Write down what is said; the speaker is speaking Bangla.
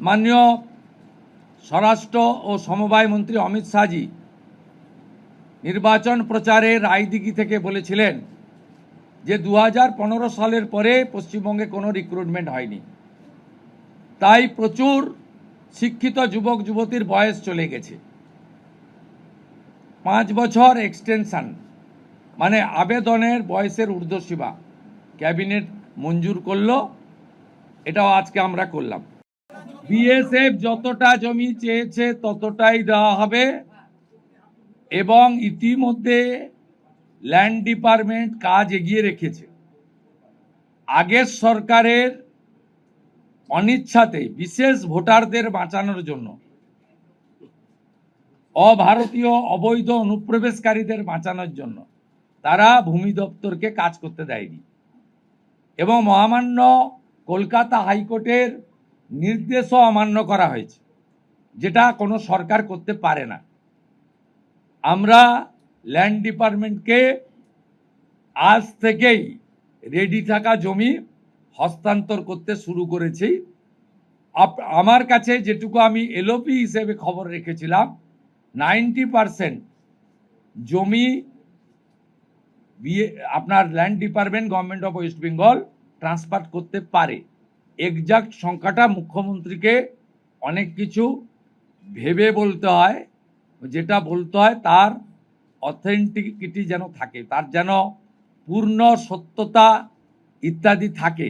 মাননীয় স্বরাষ্ট্র ও সমবায় মন্ত্রী অমিত শাহজি নির্বাচন প্রচারে রায়দিঘি থেকে বলেছিলেন যে 2015 সালের পরে পশ্চিমবঙ্গে কোনো রিক্রুটমেন্ট হয়নি, তাই প্রচুর শিক্ষিত যুবক যুবতীর বয়স চলে গেছে। 5 বছর এক্সটেনশন মানে আবেদনের বয়সের ঊর্ধ্বসীমা ক্যাবিনেট মঞ্জুর করলো, এটাও আজকে আমরা করলাম। বিএসএফ যতটা জমি চেয়েছে ততটাই দেওয়া হবে এবং ইতিমধ্যে ল্যান্ড ডিপার্টমেন্ট কাজ এগিয়ে রেখেছে। আগের সরকারের অনিচ্ছাতে বিশেষ ভোটারদের বাঁচানোর জন্য, অভারতীয় অবৈধ অনুপ্রবেশকারীদের বাঁচানোর জন্য তারা ভূমি দপ্তরকে কাজ করতে দেয়নি এবং মহামান্য কলকাতা হাইকোর্টের নির্দেশও অমান্য করা হয়েছে, যেটা কোনো সরকার করতে পারে না। আমরা ল্যান্ড ডিপার্টমেন্টকে আজ থেকেই রেডি থাকা জমি হস্তান্তর করতে শুরু করেছি। আমার কাছে যেটুকু আমি এলওপি হিসেবে খবর রেখেছিলাম, 90% জমি আপনার land department government of West Bengal transfer করতে পারে। এক্সাক্ট সংখ্যাটা মুখ্যমন্ত্রীকে অনেক কিছু ভেবে বলতে হয়, যেটা বলতে হয় তার অথেন্টিকিটি যেন থাকে, তার যেন পূর্ণ সত্যতা ইত্যাদি থাকে।